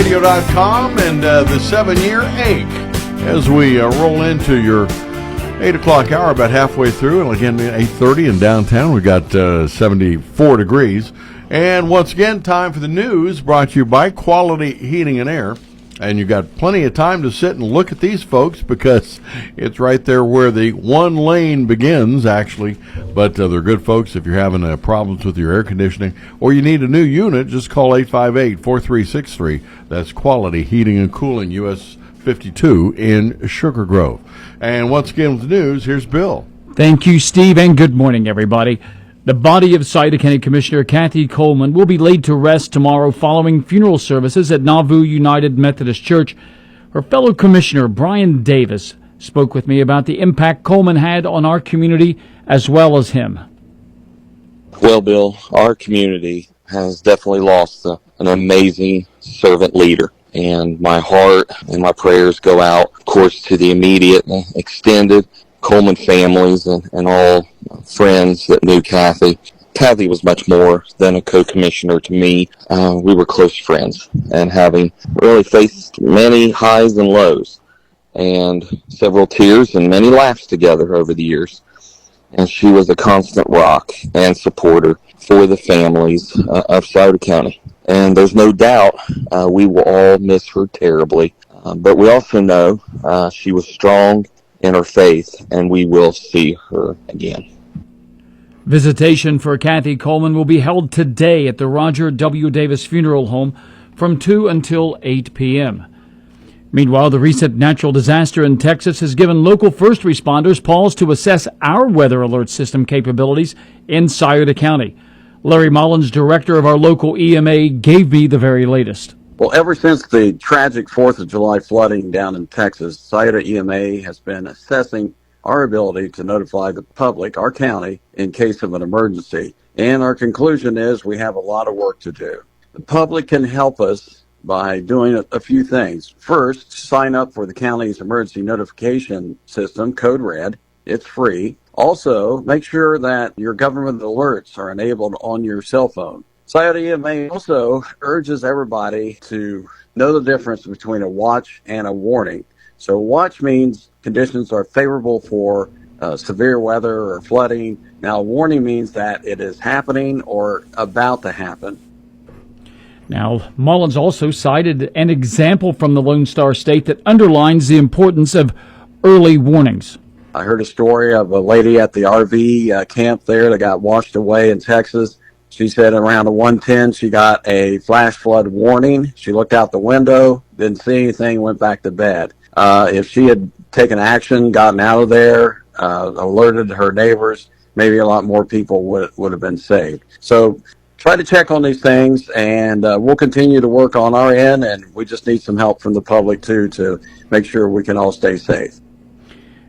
WNXTradio.com and the 7-year ache as we roll into your 8 o'clock hour, about halfway through. And again, 8:30 in downtown. We got 74 degrees. And once again, time for the news brought to you by Quality Heating and Air. And you got plenty of time to sit and look at these folks because it's right there where the one lane begins, actually. But they're good folks. If you're having problems with your air conditioning or you need a new unit, just call 858-4363. That's Quality Heating and Cooling, US 52 in Sugar Grove. And once again with the news, here's Bill. Thank you, Steve, and good morning, everybody. The body of Scioto County Commissioner Kathy Coleman will be laid to rest tomorrow following funeral services at Nauvoo United Methodist Church. Her fellow commissioner, Brian Davis, spoke with me about the impact Coleman had on our community as well as him. Well, Bill, our community has definitely lost an amazing servant leader. And my heart and my prayers go out, of course, to the immediate and extended Coleman families and all friends that knew Kathy. Kathy was much more than a co-commissioner to me. We were close friends and having really faced many highs and lows and several tears and many laughs together over the years. And she was a constant rock and supporter for the families of Scioto County. And there's no doubt we will all miss her terribly. But we also know she was strong in her faith, and we will see her again. Visitation for Kathy Coleman will be held today at the Roger W. Davis Funeral Home from 2 until 8 p.m. Meanwhile, the recent natural disaster in Texas has given local first responders pause to assess our weather alert system capabilities in Scioto County. Larry Mullins, director of our local EMA, gave me the very latest. Well, ever since the tragic 4th of July flooding down in Texas, Scioto EMA has been assessing our ability to notify the public, our county, in case of an emergency. And our conclusion is we have a lot of work to do. The public can help us by doing a few things. First, sign up for the county's emergency notification system, Code Red. It's free. Also, make sure that your government alerts are enabled on your cell phone. Scioto EMA also urges everybody to know the difference between a watch and a warning. So watch means conditions are favorable for severe weather or flooding. Now, warning means that it is happening or about to happen. Now, Mullins also cited an example from the Lone Star State that underlines the importance of early warnings. I heard a story of a lady at the RV camp there that got washed away in Texas. She said around 1:10 she got a flash flood warning. She looked out the window, didn't see anything, went back to bed. If she had taken action, gotten out of there, alerted her neighbors, maybe a lot more people would have been saved. So try to check on these things, and we'll continue to work on our end, and we just need some help from the public, too, to make sure we can all stay safe.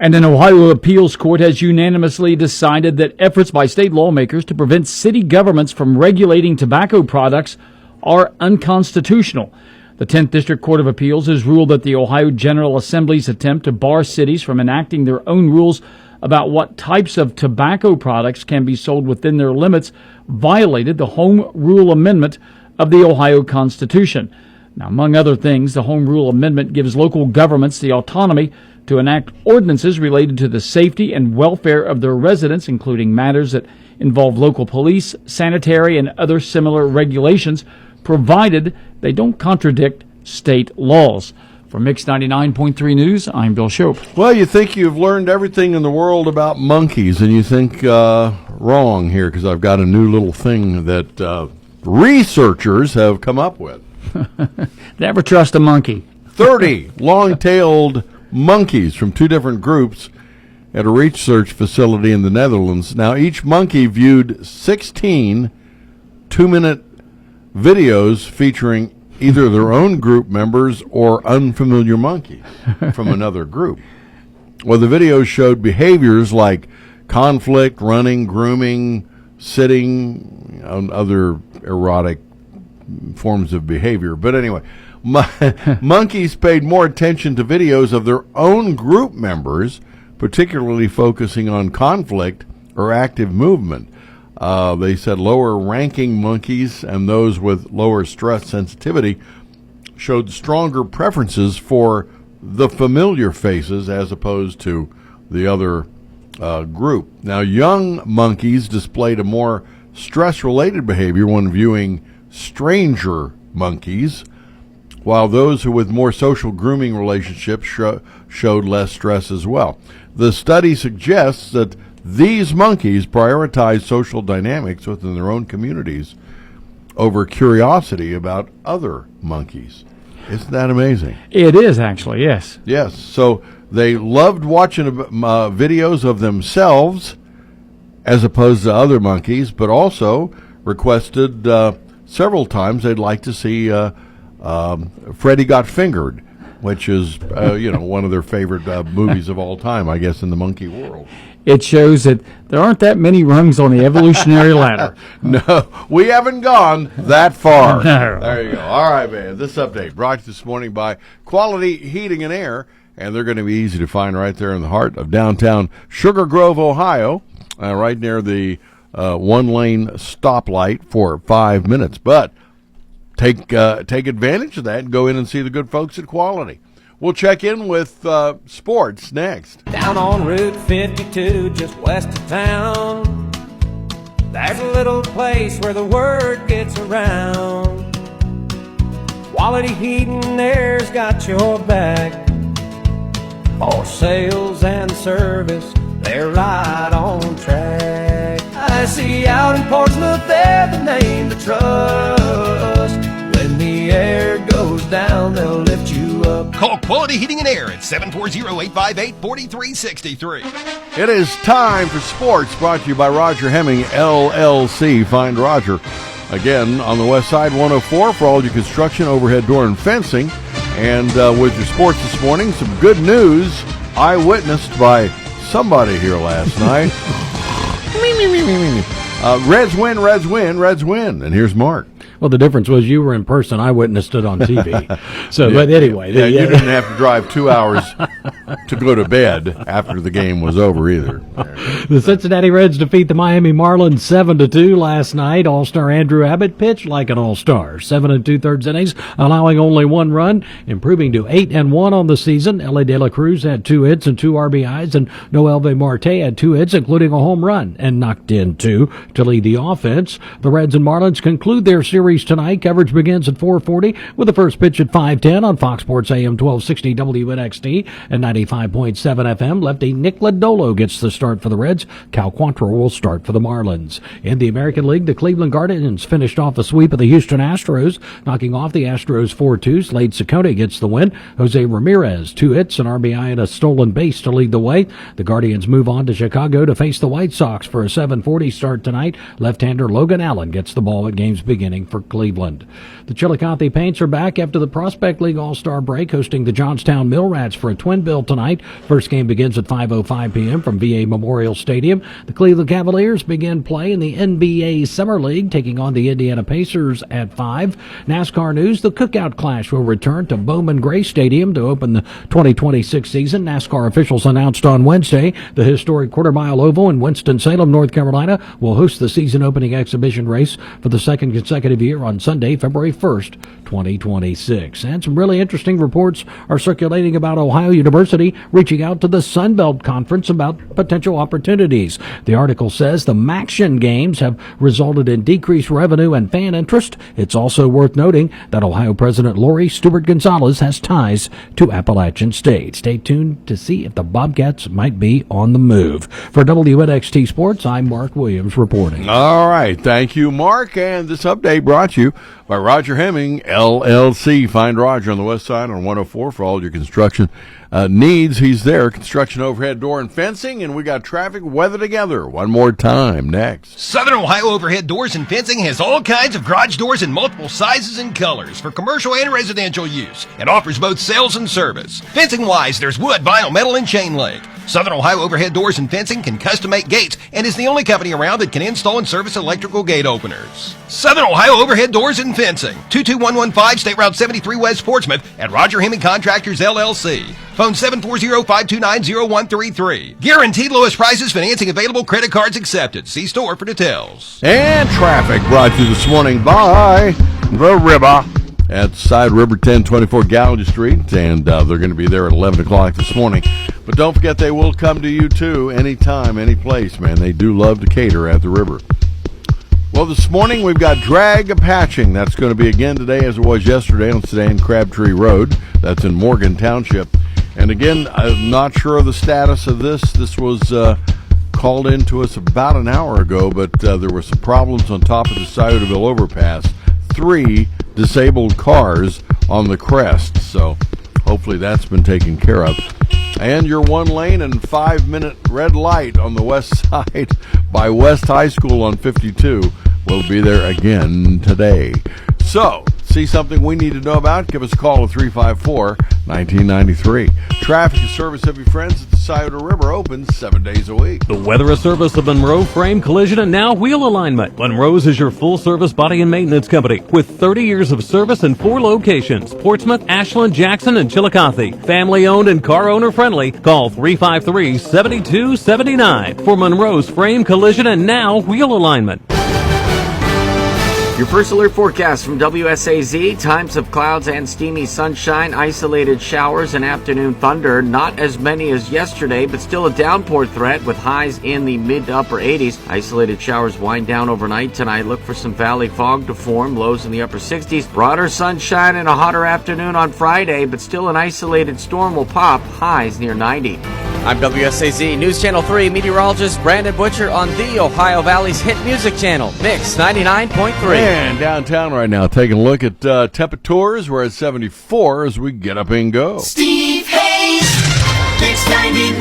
And an Ohio appeals court has unanimously decided that efforts by state lawmakers to prevent city governments from regulating tobacco products are unconstitutional. The 10th District Court of Appeals has ruled that the Ohio General Assembly's attempt to bar cities from enacting their own rules about what types of tobacco products can be sold within their limits violated the Home Rule Amendment of the Ohio Constitution. Now, among other things, the Home Rule Amendment gives local governments the autonomy to enact ordinances related to the safety and welfare of their residents, including matters that involve local police, sanitary, and other similar regulations, provided they don't contradict state laws. For Mix 99.3 News, I'm Bill Shope. Well, you think you've learned everything in the world about monkeys, and you think wrong here, because I've got a new little thing that researchers have come up with. Never trust a monkey. 30 long-tailed monkeys from 2 different groups at a research facility in the Netherlands. Now, each monkey viewed 16 2-minute videos featuring either their own group members or unfamiliar monkeys from another group. Well, the videos showed behaviors like conflict, running, grooming, sitting, and other erotic forms of behavior. But anyway, monkeys paid more attention to videos of their own group members, particularly focusing on conflict or active movement. They said lower ranking monkeys and those with lower stress sensitivity showed stronger preferences for the familiar faces as opposed to the other group. Now, young monkeys displayed a more stress-related behavior when viewing stranger monkeys, while those who with more social grooming relationships showed less stress as well. The study suggests that these monkeys prioritize social dynamics within their own communities over curiosity about other monkeys. Isn't that amazing? It is, actually, yes. Yes. So they loved watching videos of themselves as opposed to other monkeys, but also requested several times they'd like to see Freddy Got Fingered, which is one of their favorite movies of all time, I guess, in the monkey world. It shows that there aren't that many rungs on the evolutionary ladder. No, we haven't gone that far. No. There you go. All right, man. This update brought to you this morning by Quality Heating and Air, and they're going to be easy to find right there in the heart of downtown Sugar Grove, Ohio, right near the one-lane stoplight for 5 minutes. But take advantage of that and go in and see the good folks at Quality. We'll check in with sports next. Down on Route 52, just west of town, there's a little place where the word gets around. Quality Heating and Air's got your back. For sales and service, they're right on track. I see out in Portsmouth, they're the name to trust. When the air goes down, they'll lift you up. Call Quality Heating and Air at 740-858-4363. It is time for sports, brought to you by Roger Hemming, LLC. Find Roger again on the West Side 104 for all your construction, overhead door, and fencing. And with your sports this morning, some good news I witnessed by somebody here last night. Reds win, Reds win, Reds win. And here's Mark. Well, the difference was you were in person. I witnessed it on TV. So, but anyway. Yeah, you didn't have to drive 2 hours to go to bed after the game was over either. The Cincinnati Reds defeat the Miami Marlins 7-2 last night. All-star Andrew Abbott pitched like an all-star. 7 2/3 innings, allowing only 1 run, improving to 8-1 on the season. Ellie De La Cruz had 2 hits and 2 RBIs, and Noelvi Marte had 2 hits, including a home run, and knocked in 2 to lead the offense. The Reds and Marlins conclude their series tonight. Coverage begins at 4:40 with the first pitch at 5:10 on Fox Sports AM 1260 WNXT and 95.7 FM. Lefty Nick Lodolo gets the start for the Reds. Cal Quantrill will start for the Marlins. In the American League, the Cleveland Guardians finished off a sweep of the Houston Astros, knocking off the Astros 4-2. Slade Ciccone gets the win. Jose Ramirez, 2 hits, an RBI, and a stolen base to lead the way. The Guardians move on to Chicago to face the White Sox for a 7:40 start tonight. Left-hander Logan Allen gets the ball at game's beginning for Cleveland. The Chillicothe Paints are back after the Prospect League All-Star break, hosting the Johnstown Mill Rats for a twin bill tonight. First game begins at 5:05 p.m. from VA Memorial Stadium. The Cleveland Cavaliers begin play in the NBA Summer League, taking on the Indiana Pacers at 5. NASCAR news, the Cookout Clash will return to Bowman Gray Stadium to open the 2026 season. NASCAR officials announced on Wednesday the historic quarter-mile oval in Winston-Salem, North Carolina, will host the season-opening exhibition race for the second consecutive year on Sunday, February 1st, 2026. And some really interesting reports are circulating about Ohio University reaching out to the Sun Belt Conference about potential opportunities. The article says the MACtion games have resulted in decreased revenue and fan interest. It's also worth noting that Ohio President Lori Stewart Gonzalez has ties to Appalachian State. Stay tuned to see if the Bobcats might be on the move. For WNXT Sports, I'm Mark Williams reporting. All right. Thank you, Mark. And this update brought to you by Roger Hemming, LLC. Find Roger on the West Side on 104 for all your construction needs. He's there. Construction, overhead door, and fencing. And we got traffic, weather together. One more time next. Southern Ohio Overhead Doors and Fencing has all kinds of garage doors in multiple sizes and colors for commercial and residential use and offers both sales and service. Fencing-wise, there's wood, vinyl, metal, and chain link. Southern Ohio Overhead Doors and Fencing can custom make gates and is the only company around that can install and service electrical gate openers. Southern Ohio Overhead Doors and Fencing, 22115 State Route 73 West Portsmouth at Roger Hemming Contractors LLC. Phone 740-529-0133. Guaranteed lowest prices, financing available, credit cards accepted. See store for details. And traffic brought to you this morning by The River. at Side River 1024 Gallagher Street, and they're going to be there at 11 o'clock this morning. But don't forget, they will come to you, too, anytime, any place, man. They do love to cater at the river. Well, this morning we've got drag patching. That's going to be again today as it was yesterday on Sedan Crabtree Road. That's in Morgan Township. And again, I'm not sure of the status of this. This was called in to us about an hour ago, but there were some problems on top of the Sciotaville overpass. 3 disabled cars on the crest, so hopefully that's been taken care of. And your 1 lane and 5-minute red light on the west side by West High School on 52 will be there again today. So, see something we need to know about? Give us a call at 354-1993. Traffic and service of your friends at the Scioto River opens 7 days a week. The weather is service of Monroe Frame Collision and now Wheel Alignment. Monroe's is your full-service body and maintenance company with 30 years of service in 4 locations: Portsmouth, Ashland, Jackson, and Chillicothe. Family-owned and car owner-friendly. Call 353-7279 for Monroe's Frame Collision and now Wheel Alignment. Your first alert forecast from WSAZ. Times of clouds and steamy sunshine, isolated showers and afternoon thunder. Not as many as yesterday, but still a downpour threat with highs in the mid to upper 80s. Isolated showers wind down overnight tonight. Look for some valley fog to form. Lows in the upper 60s. Broader sunshine and a hotter afternoon on Friday, but still an isolated storm will pop. Highs near 90. I'm WSAZ News Channel 3 meteorologist Brandon Butcher on the Ohio Valley's hit music channel, Mix 99.3. And downtown right now, taking a look at temperatures. We're at 74 as we get up and go. Steve Hayes, Mix 99.